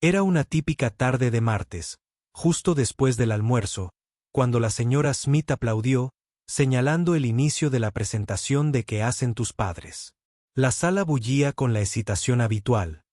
Era una típica tarde de martes, justo después del almuerzo, cuando la señora Smith aplaudió, señalando el inicio de la presentación de ¿Qué hacen tus padres? La sala bullía con la excitación habitual.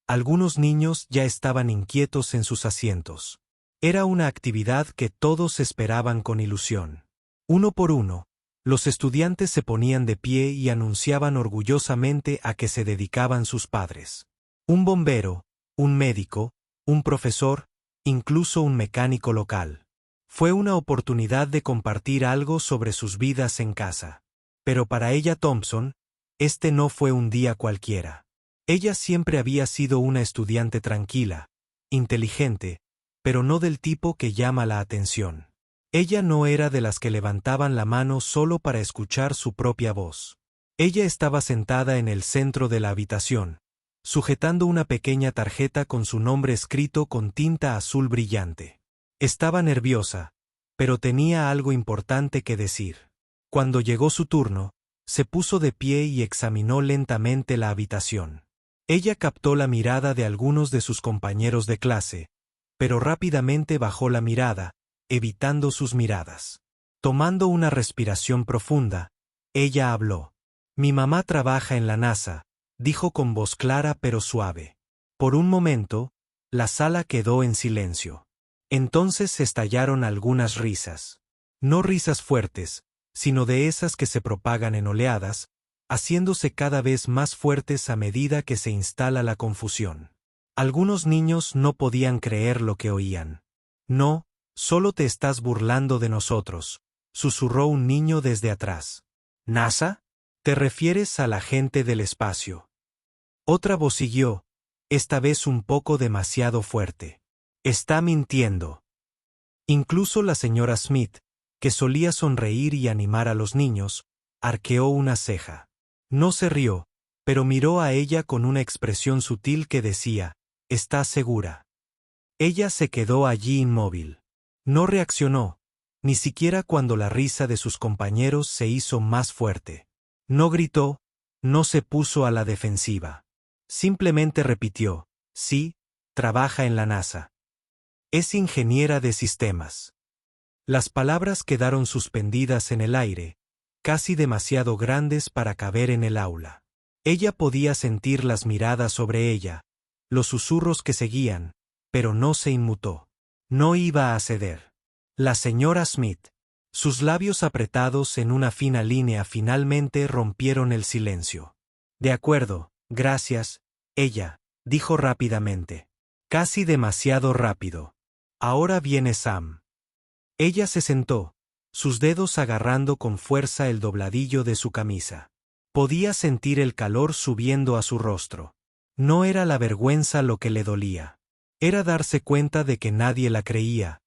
Algunos niños ya estaban inquietos en sus asientos. Era una actividad que todos esperaban con ilusión. Uno por uno, los estudiantes se ponían de pie y anunciaban orgullosamente a qué se dedicaban sus padres. Un bombero, un médico, un profesor, incluso un mecánico local. Fue una oportunidad de compartir algo sobre sus vidas en casa. Pero para ella Thompson, este no fue un día cualquiera. Ella siempre había sido una estudiante tranquila, inteligente, pero no del tipo que llama la atención. Ella no era de las que levantaban la mano solo para escuchar su propia voz. Ella estaba sentada en el centro de la habitación, sujetando una pequeña tarjeta con su nombre escrito con tinta azul brillante. Estaba nerviosa, pero tenía algo importante que decir. Cuando llegó su turno, se puso de pie y examinó lentamente la habitación. Ella captó la mirada de algunos de sus compañeros de clase, pero rápidamente bajó la mirada, evitando sus miradas. Tomando una respiración profunda, ella habló. Mi mamá trabaja en la NASA, dijo con voz clara pero suave. Por un momento, la sala quedó en silencio. Entonces estallaron algunas risas. No risas fuertes, sino de esas que se propagan en oleadas, haciéndose cada vez más fuertes a medida que se instala la confusión. Algunos niños no podían creer lo que oían. No, solo te estás burlando de nosotros, susurró un niño desde atrás. ¿NASA? ¿Te refieres a la gente del espacio? Otra voz siguió, esta vez un poco demasiado fuerte. Está mintiendo. Incluso la señora Smith, que solía sonreír y animar a los niños, arqueó una ceja. No se rió, pero miró a ella con una expresión sutil que decía, ¿estás segura? Ella se quedó allí inmóvil. No reaccionó, ni siquiera cuando la risa de sus compañeros se hizo más fuerte. No gritó, no se puso a la defensiva. Simplemente repitió, sí, trabaja en la NASA. Es ingeniera de sistemas. Las palabras quedaron suspendidas en el aire, casi demasiado grandes para caber en el aula. Ella podía sentir las miradas sobre ella, los susurros que seguían, pero no se inmutó. No iba a ceder. La señora Smith, sus labios apretados en una fina línea finalmente rompieron el silencio. De acuerdo, gracias, ella, dijo rápidamente. Casi demasiado rápido. Ahora viene Sam. Ella se sentó, sus dedos agarrando con fuerza el dobladillo de su camisa. Podía sentir el calor subiendo a su rostro. No era la vergüenza lo que le dolía. Era darse cuenta de que nadie la creía,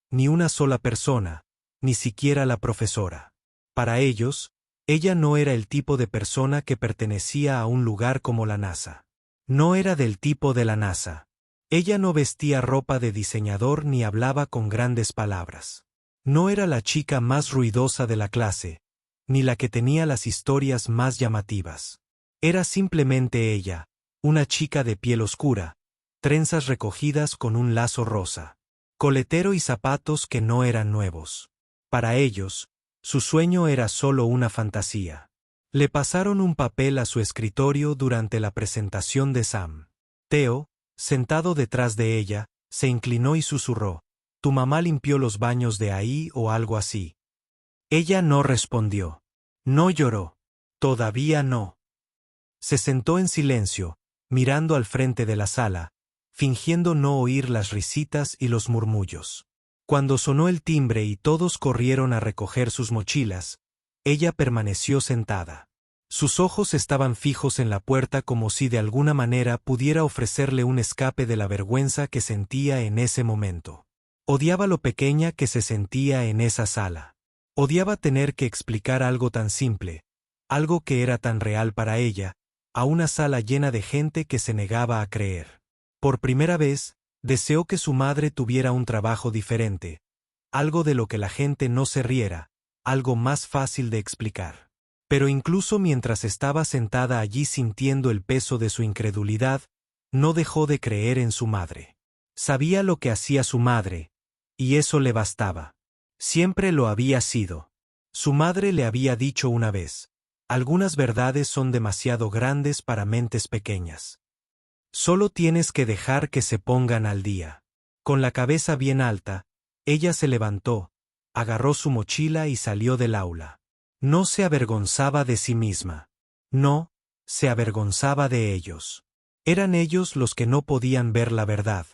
ni una sola persona, ni siquiera la profesora. Para ellos, ella no era el tipo de persona que pertenecía a un lugar como la NASA. No era del tipo de la NASA. Ella no vestía ropa de diseñador ni hablaba con grandes palabras. No era la chica más ruidosa de la clase, ni la que tenía las historias más llamativas. Era simplemente ella, una chica de piel oscura, trenzas recogidas con un lazo rosa, coletero y zapatos que no eran nuevos. Para ellos, su sueño era solo una fantasía. Le pasaron un papel a su escritorio durante la presentación de Sam. Theo, sentado detrás de ella, se inclinó y susurró, «¿Tu mamá limpió los baños de ahí o algo así?» Ella no respondió. No lloró. Todavía no. Se sentó en silencio, mirando al frente de la sala, fingiendo no oír las risitas y los murmullos. Cuando sonó el timbre y todos corrieron a recoger sus mochilas, ella permaneció sentada. Sus ojos estaban fijos en la puerta como si de alguna manera pudiera ofrecerle un escape de la vergüenza que sentía en ese momento. Odiaba lo pequeña que se sentía en esa sala. Odiaba tener que explicar algo tan simple, algo que era tan real para ella, a una sala llena de gente que se negaba a creer. Por primera vez, deseó que su madre tuviera un trabajo diferente, algo de lo que la gente no se riera, algo más fácil de explicar. Pero incluso mientras estaba sentada allí sintiendo el peso de su incredulidad, No dejó de creer en su madre. Sabía lo que hacía su madre, y eso le bastaba. Siempre lo había sido. Su madre le había dicho una vez: algunas verdades son demasiado grandes para mentes pequeñas. Solo tienes que dejar que se pongan al día. Con la cabeza bien alta, ella se levantó, agarró su mochila y salió del aula. No se avergonzaba de sí misma. No, se avergonzaba de ellos. Eran ellos los que no podían ver la verdad,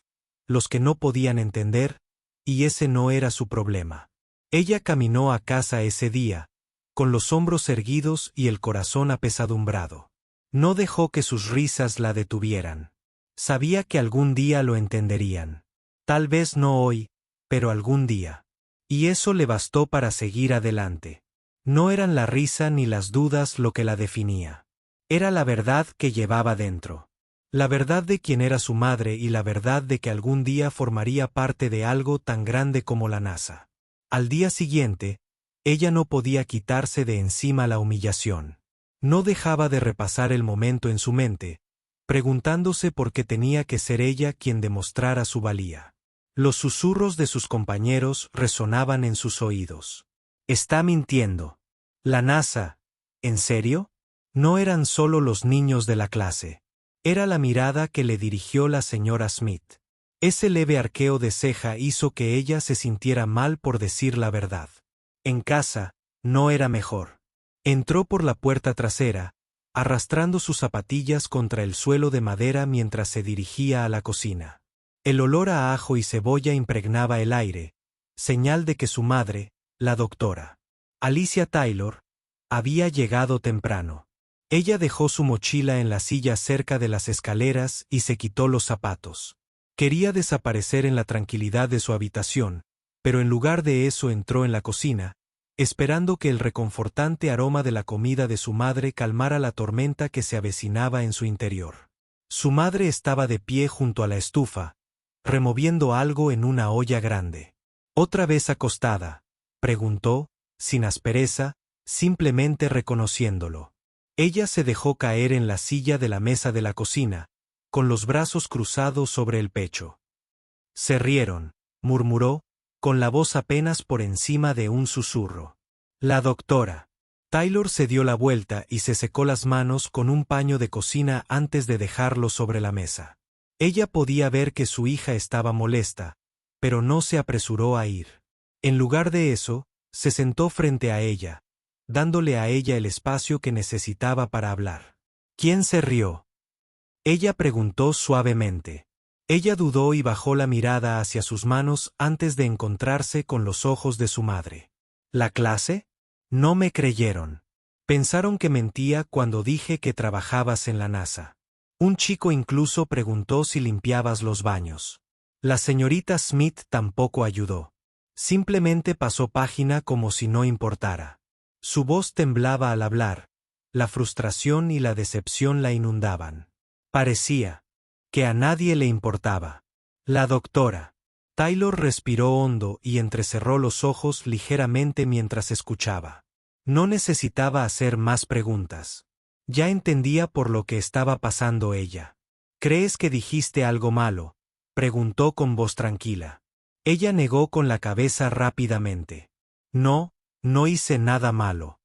los que no podían entender, y ese no era su problema. Ella caminó a casa ese día, con los hombros erguidos y el corazón apesadumbrado. No dejó que sus risas la detuvieran. Sabía que algún día lo entenderían. Tal vez no hoy, pero algún día. Y eso le bastó para seguir adelante. No eran la risa ni las dudas lo que la definía. Era la verdad que llevaba dentro. La verdad de quién era su madre y la verdad de que algún día formaría parte de algo tan grande como la NASA. Al día siguiente, ella no podía quitarse de encima la humillación. No dejaba de repasar el momento en su mente, preguntándose por qué tenía que ser ella quien demostrara su valía. Los susurros de sus compañeros resonaban en sus oídos. Está mintiendo. La NASA, ¿en serio? No eran solo los niños de la clase. Era la mirada que le dirigió la señora Smith. Ese leve arqueo de ceja hizo que ella se sintiera mal por decir la verdad. En casa, no era mejor. Entró por la puerta trasera, arrastrando sus zapatillas contra el suelo de madera mientras se dirigía a la cocina. El olor a ajo y cebolla impregnaba el aire, señal de que su madre, la doctora Alicia Taylor, había llegado temprano. Ella dejó su mochila en la silla cerca de las escaleras y se quitó los zapatos. Quería desaparecer en la tranquilidad de su habitación, pero en lugar de eso entró en la cocina, esperando que el reconfortante aroma de la comida de su madre calmara la tormenta que se avecinaba en su interior. Su madre estaba de pie junto a la estufa, removiendo algo en una olla grande. ¿Otra vez acostada?, preguntó, sin aspereza, simplemente reconociéndolo. Ella se dejó caer en la silla de la mesa de la cocina, con los brazos cruzados sobre el pecho. Se rieron, murmuró, con la voz apenas por encima de un susurro. La doctora Taylor se dio la vuelta y se secó las manos con un paño de cocina antes de dejarlo sobre la mesa. Ella podía ver que su hija estaba molesta, pero no se apresuró a ir. En lugar de eso, se sentó frente a ella, dándole a ella el espacio que necesitaba para hablar. ¿Quién se rió?, ella preguntó suavemente. Ella dudó y bajó la mirada hacia sus manos antes de encontrarse con los ojos de su madre. ¿La clase? No me creyeron. Pensaron que mentía cuando dije que trabajabas en la NASA. Un chico incluso preguntó si limpiabas los baños. La señorita Smith tampoco ayudó. Simplemente pasó página como si no importara. Su voz temblaba al hablar. La frustración y la decepción la inundaban. Parecía que a nadie le importaba. La doctora Taylor respiró hondo y entrecerró los ojos ligeramente mientras escuchaba. No necesitaba hacer más preguntas. Ya entendía por lo que estaba pasando ella. ¿Crees que dijiste algo malo?, preguntó con voz tranquila. Ella negó con la cabeza rápidamente. No, no hice nada malo.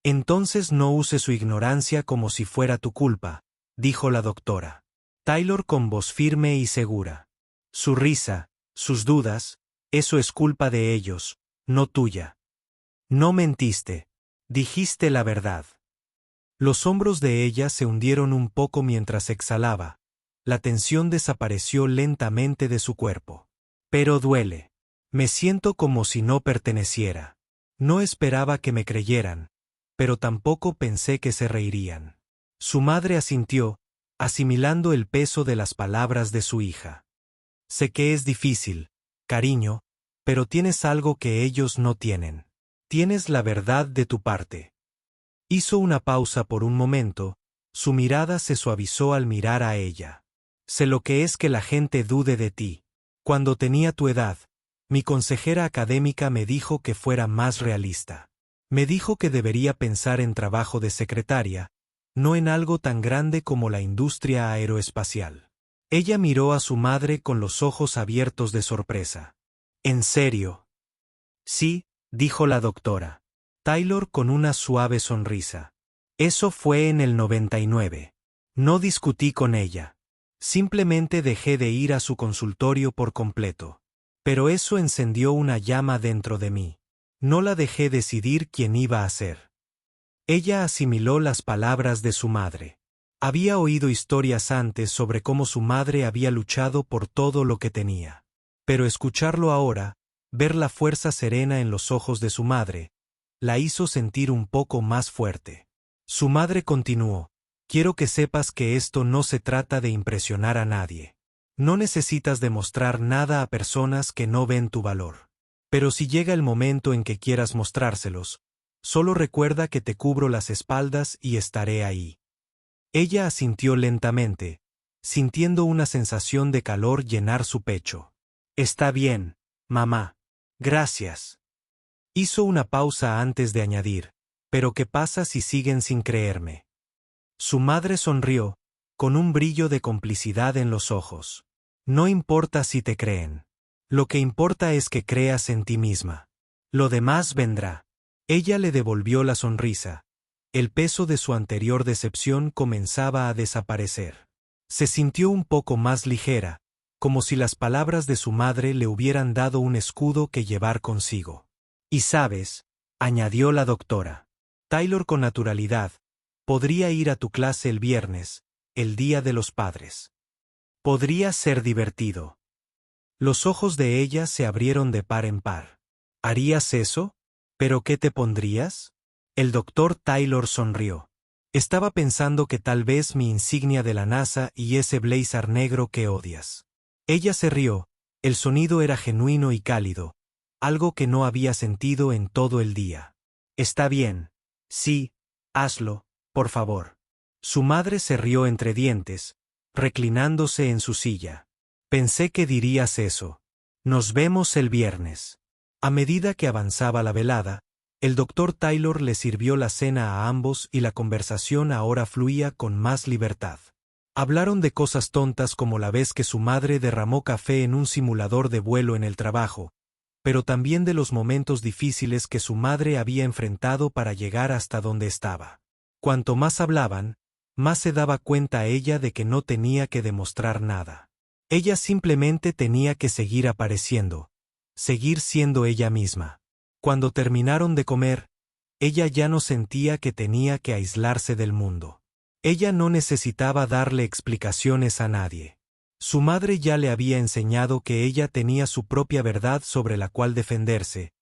Entonces no use su ignorancia como si fuera tu culpa, dijo la doctora Taylor con voz firme y segura. Su risa, sus dudas, eso es culpa de ellos, no tuya. No mentiste. Dijiste la verdad. Los hombros de ella se hundieron un poco mientras exhalaba. La tensión desapareció lentamente de su cuerpo. Pero duele. Me siento como si no perteneciera. No esperaba que me creyeran, pero tampoco pensé que se reirían. Su madre asintió, asimilando el peso de las palabras de su hija. Sé que es difícil, cariño, pero tienes algo que ellos no tienen. Tienes la verdad de tu parte. Hizo una pausa por un momento, su mirada se suavizó al mirar a ella. Sé lo que es que la gente dude de ti. Cuando tenía tu edad, mi consejera académica me dijo que fuera más realista. Me dijo que debería pensar en trabajo de secretaria, no en algo tan grande como la industria aeroespacial. Ella miró a su madre con los ojos abiertos de sorpresa. ¿En serio? Sí, dijo la doctora. Taylor con una suave sonrisa. Eso fue en el 99. No discutí con ella. Simplemente dejé de ir a su consultorio por completo. Pero eso encendió una llama dentro de mí. No la dejé decidir quién iba a ser. Ella asimiló las palabras de su madre. Había oído historias antes sobre cómo su madre había luchado por todo lo que tenía. Pero escucharlo ahora, ver la fuerza serena en los ojos de su madre, la hizo sentir un poco más fuerte. Su madre continuó: quiero que sepas que esto no se trata de impresionar a nadie. No necesitas demostrar nada a personas que no ven tu valor. Pero si llega el momento en que quieras mostrárselos, solo recuerda que te cubro las espaldas y estaré ahí. Ella asintió lentamente, sintiendo una sensación de calor llenar su pecho. Está bien, mamá. Gracias. Hizo una pausa antes de añadir: ¿pero qué pasa si siguen sin creerme? Su madre sonrió, con un brillo de complicidad en los ojos. No importa si te creen. Lo que importa es que creas en ti misma. Lo demás vendrá. Ella le devolvió la sonrisa. El peso de su anterior decepción comenzaba a desaparecer. Se sintió un poco más ligera, como si las palabras de su madre le hubieran dado un escudo que llevar consigo. Y sabes, añadió la doctora, Taylor con naturalidad, podría ir a tu clase el viernes, el Día de los Padres. Podría ser divertido. Los ojos de ella se abrieron de par en par. ¿Harías eso? ¿Pero qué te pondrías? El doctor Taylor sonrió. Estaba pensando que tal vez mi insignia de la NASA y ese blazer negro que odias. Ella se rió, el sonido era genuino y cálido, algo que no había sentido en todo el día. Está bien. Sí, hazlo, por favor. Su madre se rió entre dientes, reclinándose en su silla. Pensé que dirías eso. Nos vemos el viernes. A medida que avanzaba la velada, el doctor Taylor le sirvió la cena a ambos y la conversación ahora fluía con más libertad. Hablaron de cosas tontas como la vez que su madre derramó café en un simulador de vuelo en el trabajo, pero también de los momentos difíciles que su madre había enfrentado para llegar hasta donde estaba. Cuanto más hablaban, más se daba cuenta ella de que no tenía que demostrar nada. Ella simplemente tenía que seguir apareciendo, seguir siendo ella misma. Cuando terminaron de comer, ella ya no sentía que tenía que aislarse del mundo. Ella no necesitaba darle explicaciones a nadie. Su madre ya le había enseñado que ella tenía su propia verdad sobre la cual defenderse,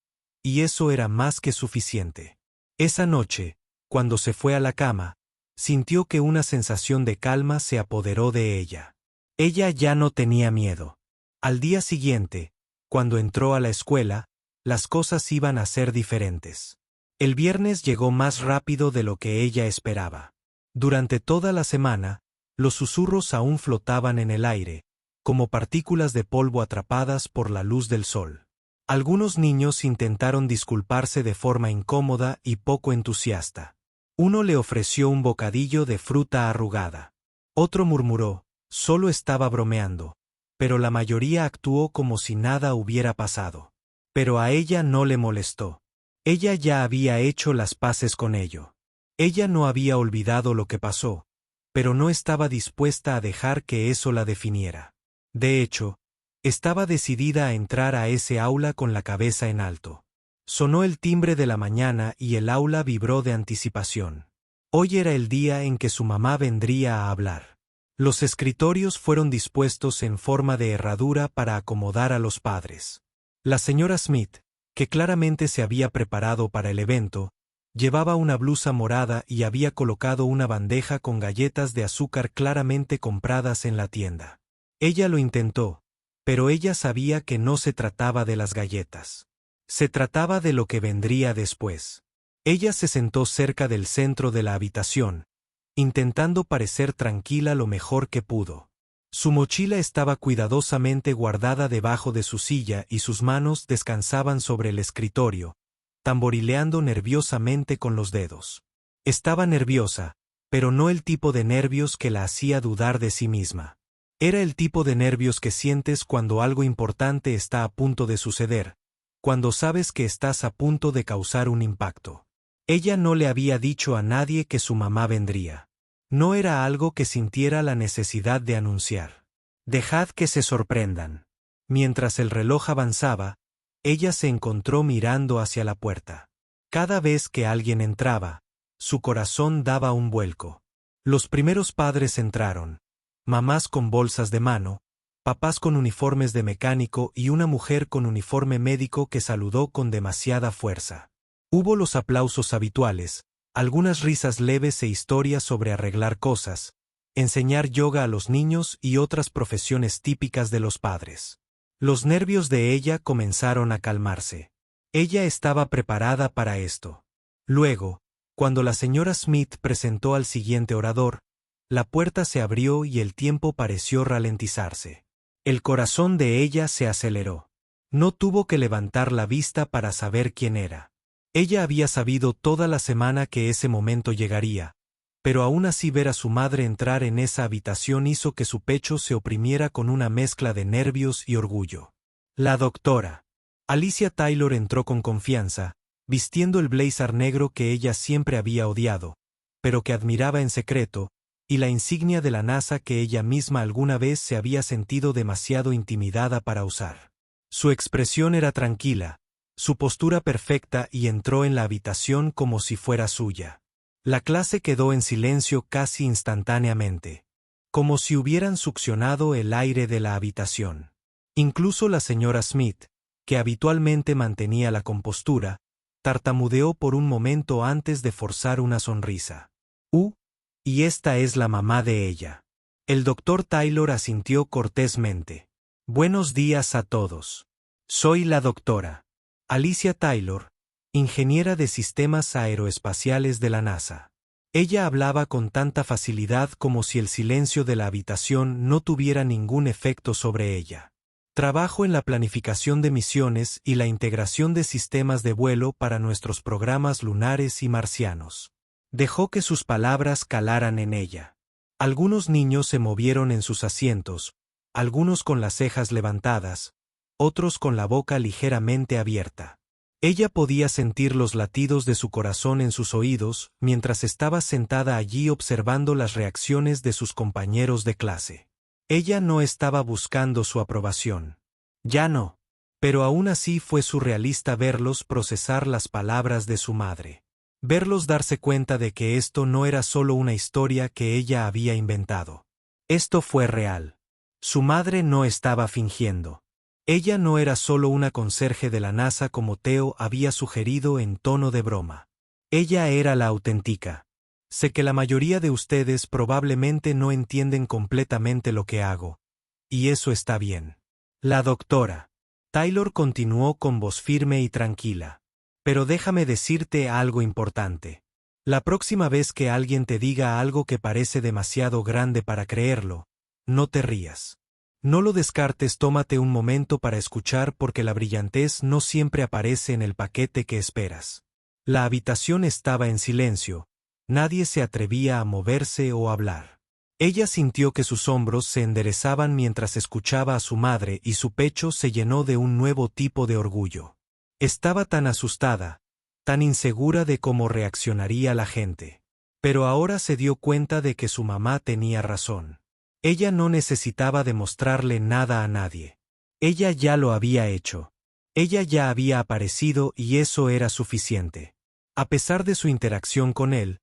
y eso era más que suficiente. Esa noche, cuando se fue a la cama, sintió que una sensación de calma se apoderó de ella. Ella ya no tenía miedo. Al día siguiente, cuando entró a la escuela, las cosas iban a ser diferentes. El viernes llegó más rápido de lo que ella esperaba. Durante toda la semana, los susurros aún flotaban en el aire, como partículas de polvo atrapadas por la luz del sol. Algunos niños intentaron disculparse de forma incómoda y poco entusiasta. Uno le ofreció un bocadillo de fruta arrugada. Otro murmuró: solo estaba bromeando, pero la mayoría actuó como si nada hubiera pasado. Pero a ella no le molestó. Ella ya había hecho las paces con ello. Ella no había olvidado lo que pasó, pero no estaba dispuesta a dejar que eso la definiera. De hecho, estaba decidida a entrar a ese aula con la cabeza en alto. Sonó el timbre de la mañana y el aula vibró de anticipación. Hoy era el día en que su mamá vendría a hablar. Los escritorios fueron dispuestos en forma de herradura para acomodar a los padres. La señora Smith, que claramente se había preparado para el evento, llevaba una blusa morada y había colocado una bandeja con galletas de azúcar claramente compradas en la tienda. Ella lo intentó, pero ella sabía que no se trataba de las galletas. Se trataba de lo que vendría después. Ella se sentó cerca del centro de la habitación, intentando parecer tranquila lo mejor que pudo. Su mochila estaba cuidadosamente guardada debajo de su silla y sus manos descansaban sobre el escritorio, tamborileando nerviosamente con los dedos. Estaba nerviosa, pero no el tipo de nervios que la hacía dudar de sí misma. Era el tipo de nervios que sientes cuando algo importante está a punto de suceder, cuando sabes que estás a punto de causar un impacto. Ella no le había dicho a nadie que su mamá vendría. No era algo que sintiera la necesidad de anunciar. Dejad que se sorprendan. Mientras el reloj avanzaba, ella se encontró mirando hacia la puerta. Cada vez que alguien entraba, su corazón daba un vuelco. Los primeros padres entraron, mamás con bolsas de mano, papás con uniformes de mecánico y una mujer con uniforme médico que saludó con demasiada fuerza. Hubo los aplausos habituales, algunas risas leves e historias sobre arreglar cosas, enseñar yoga a los niños y otras profesiones típicas de los padres. Los nervios de ella comenzaron a calmarse. Ella estaba preparada para esto. Luego, cuando la señora Smith presentó al siguiente orador, la puerta se abrió y el tiempo pareció ralentizarse. El corazón de ella se aceleró. No tuvo que levantar la vista para saber quién era. Ella había sabido toda la semana que ese momento llegaría, pero aún así ver a su madre entrar en esa habitación hizo que su pecho se oprimiera con una mezcla de nervios y orgullo. La doctora Alicia Taylor entró con confianza, vistiendo el blazer negro que ella siempre había odiado, pero que admiraba en secreto, y la insignia de la NASA que ella misma alguna vez se había sentido demasiado intimidada para usar. Su expresión era tranquila, su postura perfecta y entró en la habitación como si fuera suya. La clase quedó en silencio casi instantáneamente, como si hubieran succionado el aire de la habitación. Incluso la señora Smith, que habitualmente mantenía la compostura, tartamudeó por un momento antes de forzar una sonrisa. Y esta es la mamá de ella. El doctor Taylor asintió cortésmente. Buenos días a todos. Soy la doctora Alicia Taylor, ingeniera de sistemas aeroespaciales de la NASA. Ella hablaba con tanta facilidad como si el silencio de la habitación no tuviera ningún efecto sobre ella. Trabajo en la planificación de misiones y la integración de sistemas de vuelo para nuestros programas lunares y marcianos. Dejó que sus palabras calaran en ella. Algunos niños se movieron en sus asientos, algunos con las cejas levantadas, otros con la boca ligeramente abierta. Ella podía sentir los latidos de su corazón en sus oídos mientras estaba sentada allí observando las reacciones de sus compañeros de clase. Ella no estaba buscando su aprobación. Ya no. Pero aún así fue surrealista verlos procesar las palabras de su madre. Verlos darse cuenta de que esto no era solo una historia que ella había inventado. Esto fue real. Su madre no estaba fingiendo. Ella no era solo una conserje de la NASA como Theo había sugerido en tono de broma. Ella era la auténtica. Sé que la mayoría de ustedes probablemente no entienden completamente lo que hago. Y eso está bien. La doctora Taylor continuó con voz firme y tranquila. Pero déjame decirte algo importante. La próxima vez que alguien te diga algo que parece demasiado grande para creerlo, no te rías. No lo descartes, tómate un momento para escuchar porque la brillantez no siempre aparece en el paquete que esperas. La habitación estaba en silencio, nadie se atrevía a moverse o hablar. Ella sintió que sus hombros se enderezaban mientras escuchaba a su madre y su pecho se llenó de un nuevo tipo de orgullo. Estaba tan asustada, tan insegura de cómo reaccionaría la gente. Pero ahora se dio cuenta de que su mamá tenía razón. Ella no necesitaba demostrarle nada a nadie. Ella ya lo había hecho. Ella ya había aparecido y eso era suficiente. A pesar de su interacción con él,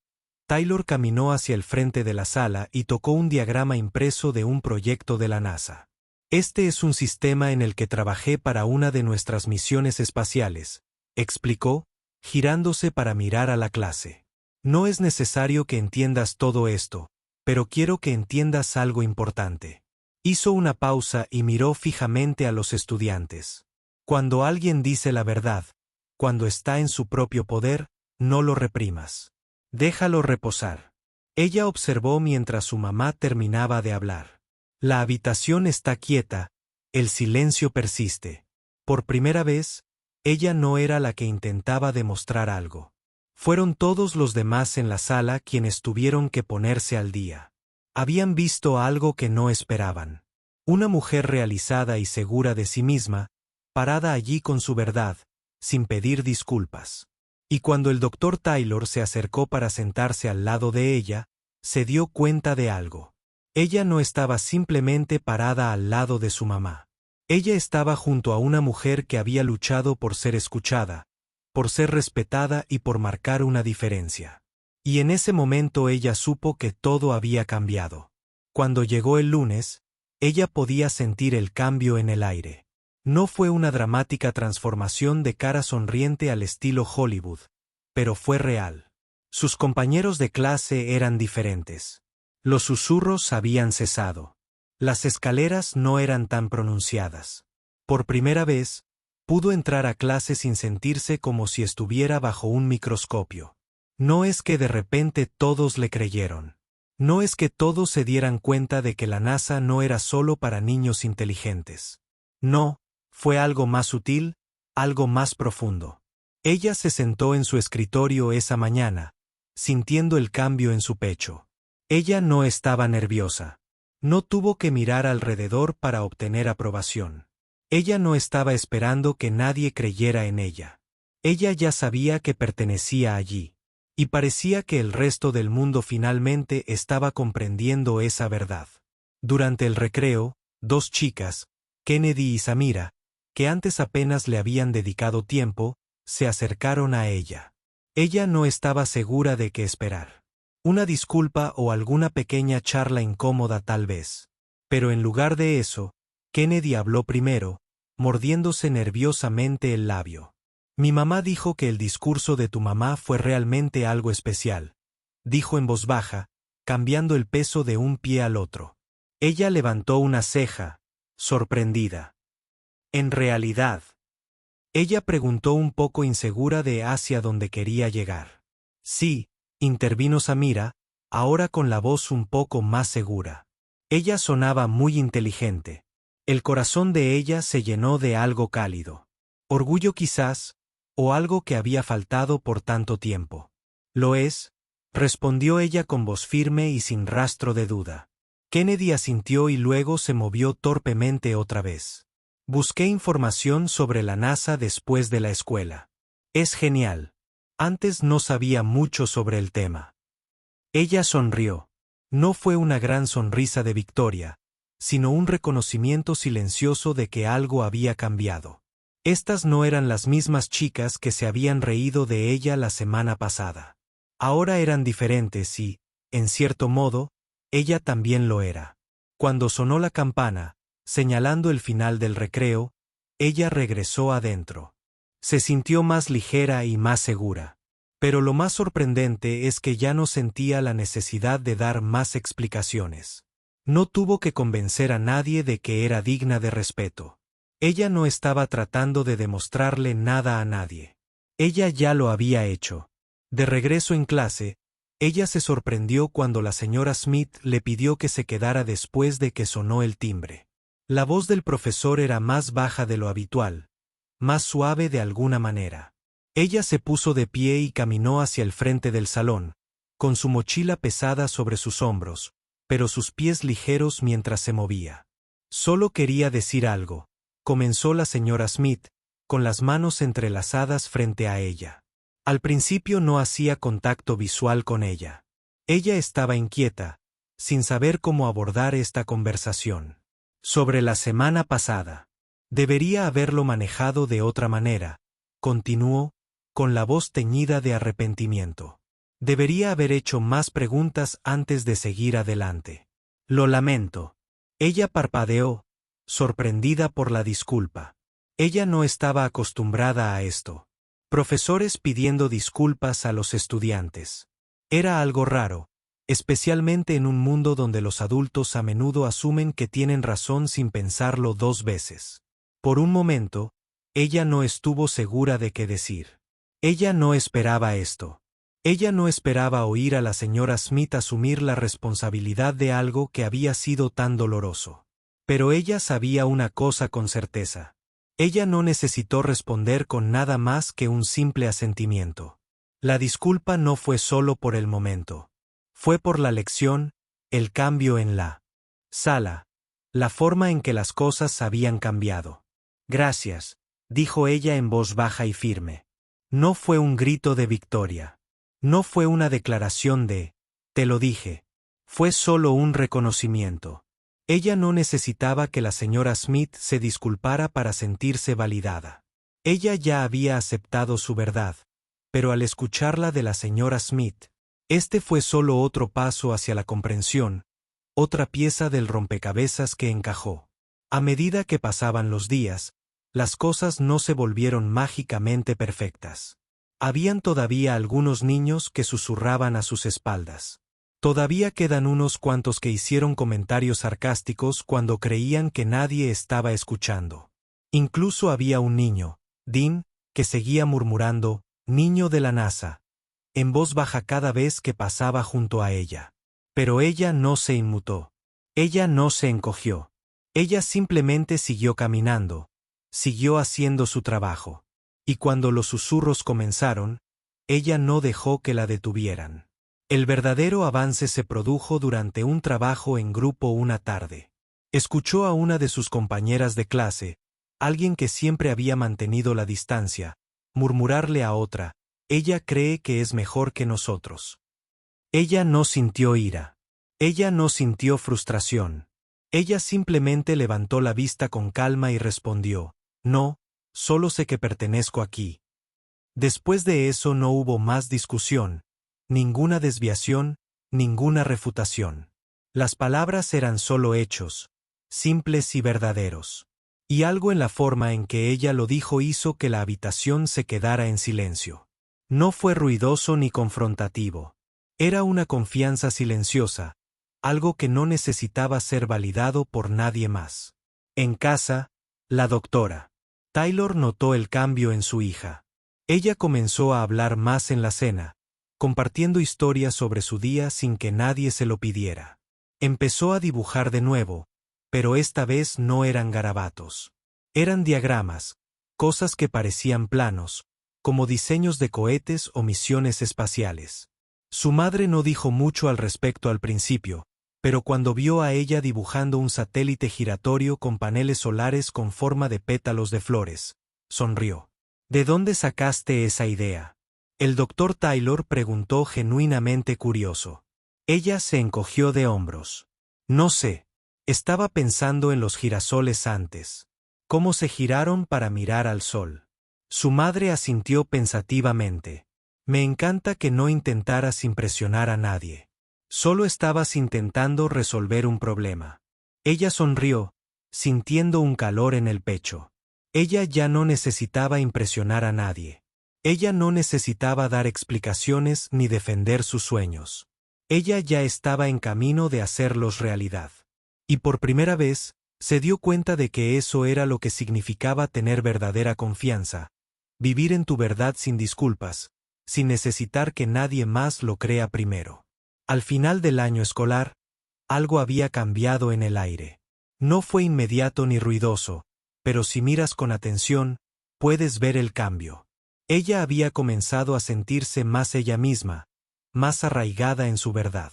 Taylor caminó hacia el frente de la sala y tocó un diagrama impreso de un proyecto de la NASA. Este es un sistema en el que trabajé para una de nuestras misiones espaciales, explicó, girándose para mirar a la clase. No es necesario que entiendas todo esto, pero quiero que entiendas algo importante. Hizo una pausa y miró fijamente a los estudiantes. Cuando alguien dice la verdad, cuando está en su propio poder, no lo reprimas. Déjalo reposar. Ella observó mientras su mamá terminaba de hablar. La habitación está quieta, el silencio persiste. Por primera vez, ella no era la que intentaba demostrar algo. Fueron todos los demás en la sala quienes tuvieron que ponerse al día. Habían visto algo que no esperaban. Una mujer realizada y segura de sí misma, parada allí con su verdad, sin pedir disculpas. Y cuando el doctor Taylor se acercó para sentarse al lado de ella, se dio cuenta de algo. Ella no estaba simplemente parada al lado de su mamá. Ella estaba junto a una mujer que había luchado por ser escuchada, por ser respetada y por marcar una diferencia. Y en ese momento ella supo que todo había cambiado. Cuando llegó el lunes, ella podía sentir el cambio en el aire. No fue una dramática transformación de cara sonriente al estilo Hollywood, pero fue real. Sus compañeros de clase eran diferentes. Los susurros habían cesado. Las escaleras no eran tan pronunciadas. Por primera vez, pudo entrar a clase sin sentirse como si estuviera bajo un microscopio. No es que de repente todos le creyeron. No es que todos se dieran cuenta de que la NASA no era solo para niños inteligentes. No, fue algo más sutil, algo más profundo. Ella se sentó en su escritorio esa mañana, sintiendo el cambio en su pecho. Ella no estaba nerviosa. No tuvo que mirar alrededor para obtener aprobación. Ella no estaba esperando que nadie creyera en ella. Ella ya sabía que pertenecía allí. Y parecía que el resto del mundo finalmente estaba comprendiendo esa verdad. Durante el recreo, dos chicas, Kennedy y Samira, que antes apenas le habían dedicado tiempo, se acercaron a ella. Ella no estaba segura de qué esperar. Una disculpa o alguna pequeña charla incómoda tal vez. Pero en lugar de eso, Kennedy habló primero, mordiéndose nerviosamente el labio. Mi mamá dijo que el discurso de tu mamá fue realmente algo especial, dijo en voz baja, cambiando el peso de un pie al otro. Ella levantó una ceja, sorprendida. En realidad. Ella preguntó un poco insegura de hacia dónde quería llegar. Sí, intervino Samira, ahora con la voz un poco más segura. Ella sonaba muy inteligente. El corazón de ella se llenó de algo cálido. Orgullo quizás, o algo que había faltado por tanto tiempo. Lo es, respondió ella con voz firme y sin rastro de duda. Kennedy asintió y luego se movió torpemente otra vez. Busqué información sobre la NASA después de la escuela. Es genial. Antes no sabía mucho sobre el tema. Ella sonrió. No fue una gran sonrisa de victoria, sino un reconocimiento silencioso de que algo había cambiado. Estas no eran las mismas chicas que se habían reído de ella la semana pasada. Ahora eran diferentes y, en cierto modo, ella también lo era. Cuando sonó la campana, señalando el final del recreo, ella regresó adentro. Se sintió más ligera y más segura. Pero lo más sorprendente es que ya no sentía la necesidad de dar más explicaciones. No tuvo que convencer a nadie de que era digna de respeto. Ella no estaba tratando de demostrarle nada a nadie. Ella ya lo había hecho. De regreso en clase, ella se sorprendió cuando la señora Smith le pidió que se quedara después de que sonó el timbre. La voz del profesor era más baja de lo habitual, más suave de alguna manera. Ella se puso de pie y caminó hacia el frente del salón, con su mochila pesada sobre sus hombros, pero sus pies ligeros mientras se movía. Solo quería decir algo, comenzó la señora Smith, con las manos entrelazadas frente a ella. Al principio no hacía contacto visual con ella. Ella estaba inquieta, sin saber cómo abordar esta conversación. Sobre la semana pasada. Debería haberlo manejado de otra manera, continuó, con la voz teñida de arrepentimiento. Debería haber hecho más preguntas antes de seguir adelante. Lo lamento. Ella parpadeó, sorprendida por la disculpa. Ella no estaba acostumbrada a esto. Profesores pidiendo disculpas a los estudiantes. Era algo raro, especialmente en un mundo donde los adultos a menudo asumen que tienen razón sin pensarlo dos veces. Por un momento, ella no estuvo segura de qué decir. Ella no esperaba esto. Ella no esperaba oír a la señora Smith asumir la responsabilidad de algo que había sido tan doloroso. Pero ella sabía una cosa con certeza. Ella no necesitó responder con nada más que un simple asentimiento. La disculpa no fue solo por el momento. Fue por la lección, el cambio en la sala. la forma en que las cosas habían cambiado. Gracias, dijo ella en voz baja y firme. No fue un grito de victoria. No fue una declaración de, te lo dije. Fue solo un reconocimiento. Ella no necesitaba que la señora Smith se disculpara para sentirse validada. Ella ya había aceptado su verdad, pero al escucharla de la señora Smith, este fue solo otro paso hacia la comprensión, otra pieza del rompecabezas que encajó. A medida que pasaban los días, las cosas no se volvieron mágicamente perfectas. Habían todavía algunos niños que susurraban a sus espaldas. Todavía quedan unos cuantos que hicieron comentarios sarcásticos cuando creían que nadie estaba escuchando. Incluso había un niño, Dean, que seguía murmurando, «Niño de la NASA», en voz baja cada vez que pasaba junto a ella. Pero ella no se inmutó. Ella no se encogió. Ella simplemente siguió caminando, siguió haciendo su trabajo. Y cuando los susurros comenzaron, ella no dejó que la detuvieran. El verdadero avance se produjo durante un trabajo en grupo una tarde. Escuchó a una de sus compañeras de clase, alguien que siempre había mantenido la distancia, murmurarle a otra, «Ella cree que es mejor que nosotros». Ella no sintió ira. Ella no sintió frustración. Ella simplemente levantó la vista con calma y respondió, «No, solo sé que pertenezco aquí». Después de eso no hubo más discusión, ninguna desviación, ninguna refutación. Las palabras eran solo hechos, simples y verdaderos. Y algo en la forma en que ella lo dijo hizo que la habitación se quedara en silencio. No fue ruidoso ni confrontativo. Era una confianza silenciosa, algo que no necesitaba ser validado por nadie más. En casa, la doctora Taylor notó el cambio en su hija. Ella comenzó a hablar más en la cena, compartiendo historias sobre su día sin que nadie se lo pidiera. Empezó a dibujar de nuevo, pero esta vez no eran garabatos. Eran diagramas, cosas que parecían planos, como diseños de cohetes o misiones espaciales. Su madre no dijo mucho al respecto al principio, pero cuando vio a ella dibujando un satélite giratorio con paneles solares con forma de pétalos de flores, sonrió. ¿De dónde sacaste esa idea? El doctor Taylor preguntó genuinamente curioso. Ella se encogió de hombros. No sé. Estaba pensando en los girasoles antes. Cómo se giraron para mirar al sol. Su madre asintió pensativamente. Me encanta que no intentaras impresionar a nadie. Solo estabas intentando resolver un problema. Ella sonrió, sintiendo un calor en el pecho. Ella ya no necesitaba impresionar a nadie. Ella no necesitaba dar explicaciones ni defender sus sueños. Ella ya estaba en camino de hacerlos realidad. Y por primera vez, se dio cuenta de que eso era lo que significaba tener verdadera confianza. Vivir en tu verdad sin disculpas, sin necesitar que nadie más lo crea primero. Al final del año escolar, algo había cambiado en el aire. No fue inmediato ni ruidoso, pero si miras con atención, puedes ver el cambio. Ella había comenzado a sentirse más ella misma, más arraigada en su verdad.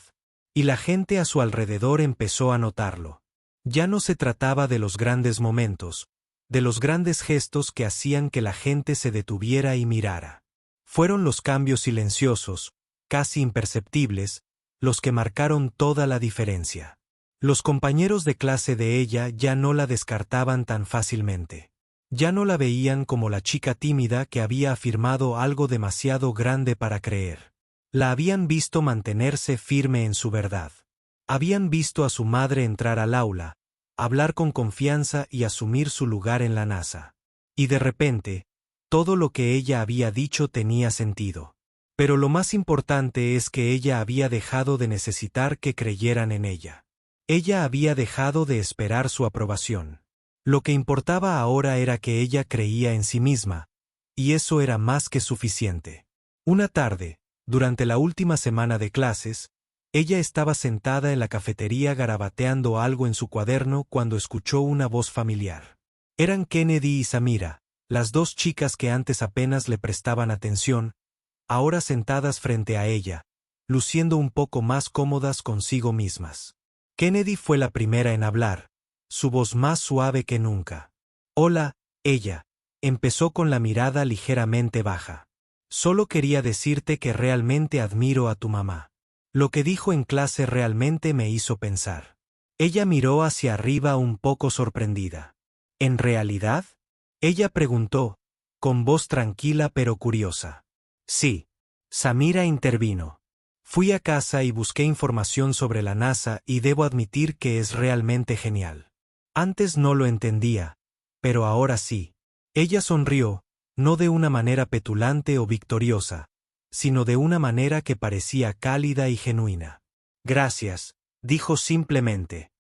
Y la gente a su alrededor empezó a notarlo. Ya no se trataba de los grandes momentos, de los grandes gestos que hacían que la gente se detuviera y mirara. Fueron los cambios silenciosos, casi imperceptibles, los que marcaron toda la diferencia. Los compañeros de clase de ella ya no la descartaban tan fácilmente. Ya no la veían como la chica tímida que había afirmado algo demasiado grande para creer. La habían visto mantenerse firme en su verdad. Habían visto a su madre entrar al aula, hablar con confianza y asumir su lugar en la NASA. Y de repente, todo lo que ella había dicho tenía sentido. Pero lo más importante es que ella había dejado de necesitar que creyeran en ella. Ella había dejado de esperar su aprobación. Lo que importaba ahora era que ella creía en sí misma, y eso era más que suficiente. Una tarde, durante la última semana de clases, ella estaba sentada en la cafetería garabateando algo en su cuaderno cuando escuchó una voz familiar. Eran Kennedy y Samira, las dos chicas que antes apenas le prestaban atención, ahora sentadas frente a ella, luciendo un poco más cómodas consigo mismas. Kennedy fue la primera en hablar, su voz más suave que nunca. Hola, ella, empezó con la mirada ligeramente baja. Solo quería decirte que realmente admiro a tu mamá. Lo que dijo en clase realmente me hizo pensar. Ella miró hacia arriba un poco sorprendida. ¿En realidad? Ella preguntó, con voz tranquila pero curiosa. Sí. Samira intervino. Fui a casa y busqué información sobre la NASA y debo admitir que es realmente genial. Antes no lo entendía, pero ahora sí. Ella sonrió, no de una manera petulante o victoriosa, sino de una manera que parecía cálida y genuina. Gracias, dijo simplemente.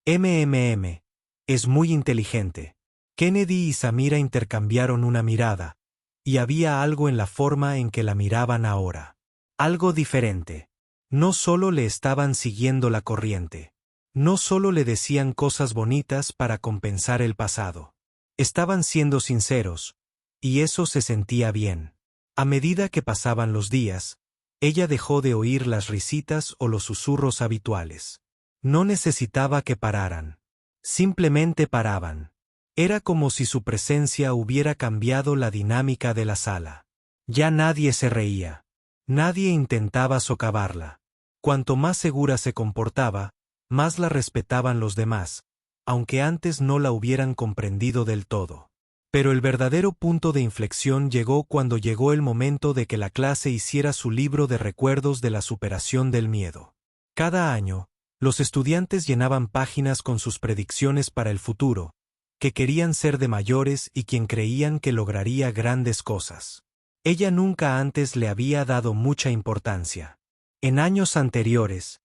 Es muy inteligente. Kennedy y Samira intercambiaron una mirada, y había algo en la forma en que la miraban ahora. Algo diferente. No solo le estaban siguiendo la corriente. No solo le decían cosas bonitas para compensar el pasado. Estaban siendo sinceros, y eso se sentía bien. A medida que pasaban los días, ella dejó de oír las risitas o los susurros habituales. No necesitaba que pararan. Simplemente paraban. Era como si su presencia hubiera cambiado la dinámica de la sala. Ya nadie se reía. Nadie intentaba socavarla. Cuanto más segura se comportaba, más la respetaban los demás, aunque antes no la hubieran comprendido del todo. Pero el verdadero punto de inflexión llegó cuando llegó el momento de que la clase hiciera su libro de recuerdos de la superación del miedo. Cada año, los estudiantes llenaban páginas con sus predicciones para el futuro, que querían ser de mayores y quien creían que lograría grandes cosas. Ella nunca antes le había dado mucha importancia. En años anteriores,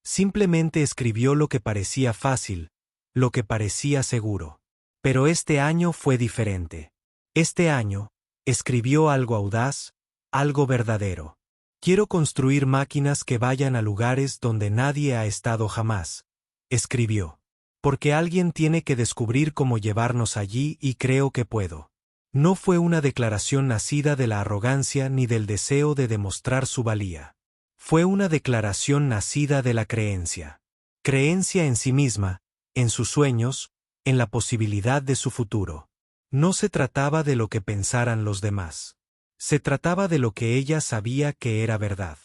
simplemente escribió lo que parecía fácil, lo que parecía seguro. Pero este año fue diferente. Este año, escribió algo audaz, algo verdadero. Quiero construir máquinas que vayan a lugares donde nadie ha estado jamás, escribió. Porque alguien tiene que descubrir cómo llevarnos allí y creo que puedo. No fue una declaración nacida de la arrogancia ni del deseo de demostrar su valía. Fue una declaración nacida de la creencia. Creencia en sí misma, en sus sueños, en la posibilidad de su futuro. No se trataba de lo que pensaran los demás. Se trataba de lo que ella sabía que era verdad.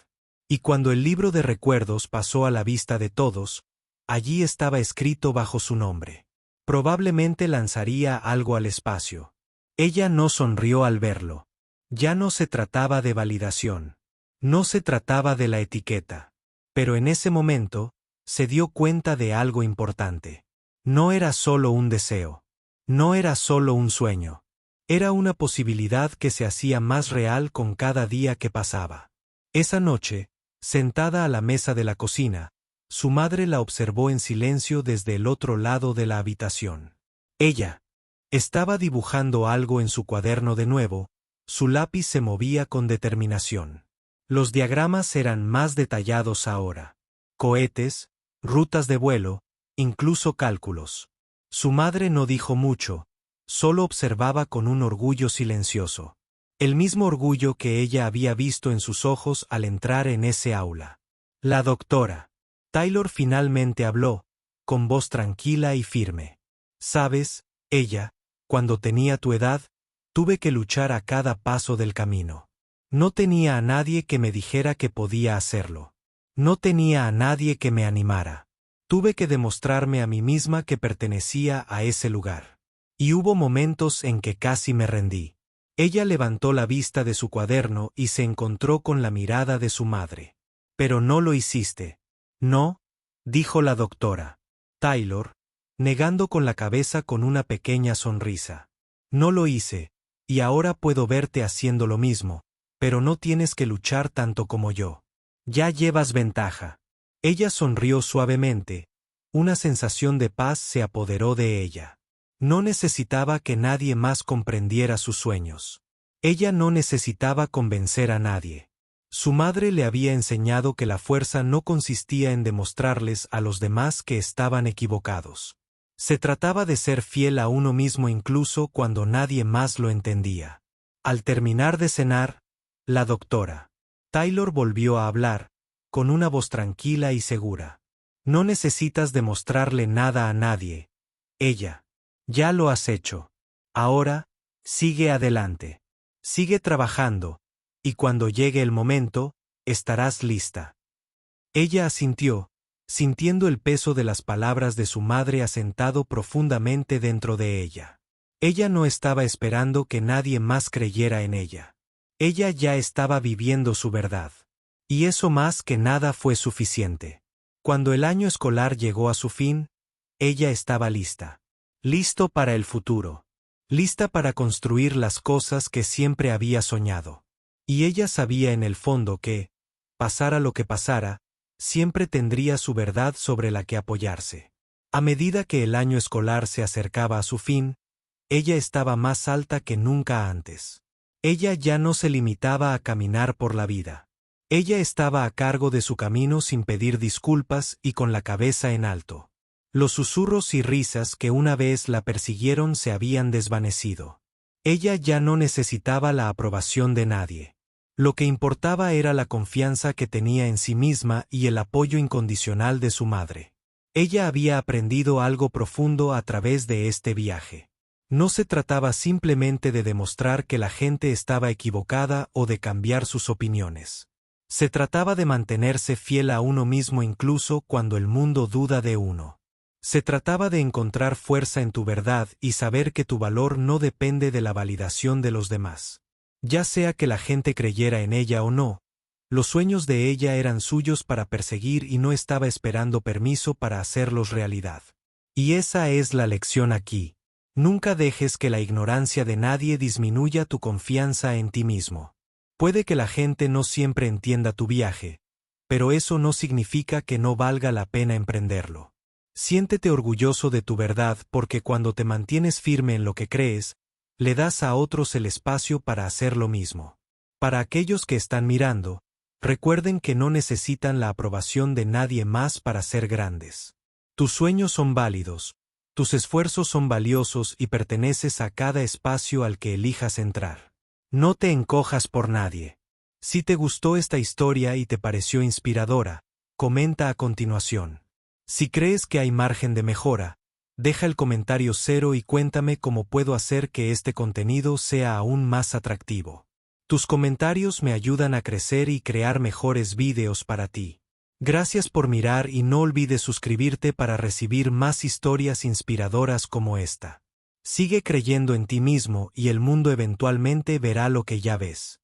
Y cuando el libro de recuerdos pasó a la vista de todos, allí estaba escrito bajo su nombre. Probablemente lanzaría algo al espacio. Ella no sonrió al verlo. Ya no se trataba de validación. No se trataba de la etiqueta. Pero en ese momento, se dio cuenta de algo importante. No era solo un deseo. No era solo un sueño. Era una posibilidad que se hacía más real con cada día que pasaba. Esa noche, sentada a la mesa de la cocina, su madre la observó en silencio desde el otro lado de la habitación. Ella estaba dibujando algo en su cuaderno de nuevo, su lápiz se movía con determinación. Los diagramas eran más detallados ahora. Cohetes, rutas de vuelo, incluso cálculos. Su madre no dijo mucho, solo observaba con un orgullo silencioso. El mismo orgullo que ella había visto en sus ojos al entrar en ese aula. La doctora Taylor finalmente habló, con voz tranquila y firme. Sabes, cuando tenía tu edad, tuve que luchar a cada paso del camino. No tenía a nadie que me dijera que podía hacerlo. No tenía a nadie que me animara. Tuve que demostrarme a mí misma que pertenecía a ese lugar. Y hubo momentos en que casi me rendí. Ella levantó la vista de su cuaderno y se encontró con la mirada de su madre. Pero no lo hiciste. No, dijo la doctora Taylor, negando con la cabeza con una pequeña sonrisa. No lo hice, y ahora puedo verte haciendo lo mismo, pero no tienes que luchar tanto como yo. Ya llevas ventaja. Ella sonrió suavemente, una sensación de paz se apoderó de ella. No necesitaba que nadie más comprendiera sus sueños. Ella no necesitaba convencer a nadie. Su madre le había enseñado que la fuerza no consistía en demostrarles a los demás que estaban equivocados. Se trataba de ser fiel a uno mismo incluso cuando nadie más lo entendía. Al terminar de cenar, la doctora Taylor volvió a hablar, con una voz tranquila y segura. No necesitas demostrarle nada a nadie. Ella. Ya lo has hecho. Ahora, sigue adelante. Sigue trabajando, y cuando llegue el momento, estarás lista. Ella asintió, sintiendo el peso de las palabras de su madre asentado profundamente dentro de ella. Ella no estaba esperando que nadie más creyera en ella. Ella ya estaba viviendo su verdad. Y eso más que nada fue suficiente. Cuando el año escolar llegó a su fin, ella estaba lista. Listo para el futuro. Lista para construir las cosas que siempre había soñado. Y ella sabía en el fondo que, pasara lo que pasara, siempre tendría su verdad sobre la que apoyarse. A medida que el año escolar se acercaba a su fin, ella estaba más alta que nunca antes. Ella ya no se limitaba a caminar por la vida. Ella estaba a cargo de su camino sin pedir disculpas y con la cabeza en alto. Los susurros y risas que una vez la persiguieron se habían desvanecido. Ella ya no necesitaba la aprobación de nadie. Lo que importaba era la confianza que tenía en sí misma y el apoyo incondicional de su madre. Ella había aprendido algo profundo a través de este viaje. No se trataba simplemente de demostrar que la gente estaba equivocada o de cambiar sus opiniones. Se trataba de mantenerse fiel a uno mismo incluso cuando el mundo duda de uno. Se trataba de encontrar fuerza en tu verdad y saber que tu valor no depende de la validación de los demás. Ya sea que la gente creyera en ella o no, los sueños de ella eran suyos para perseguir y no estaba esperando permiso para hacerlos realidad. Y esa es la lección aquí. Nunca dejes que la ignorancia de nadie disminuya tu confianza en ti mismo. Puede que la gente no siempre entienda tu viaje, pero eso no significa que no valga la pena emprenderlo. Siéntete orgulloso de tu verdad porque cuando te mantienes firme en lo que crees, le das a otros el espacio para hacer lo mismo. Para aquellos que están mirando, recuerden que no necesitan la aprobación de nadie más para ser grandes. Tus sueños son válidos, tus esfuerzos son valiosos y perteneces a cada espacio al que elijas entrar. No te encojas por nadie. Si te gustó esta historia y te pareció inspiradora, comenta a continuación. Si crees que hay margen de mejora, deja el comentario 0 y cuéntame cómo puedo hacer que este contenido sea aún más atractivo. Tus comentarios me ayudan a crecer y crear mejores vídeos para ti. Gracias por mirar y no olvides suscribirte para recibir más historias inspiradoras como esta. Sigue creyendo en ti mismo y el mundo eventualmente verá lo que ya ves.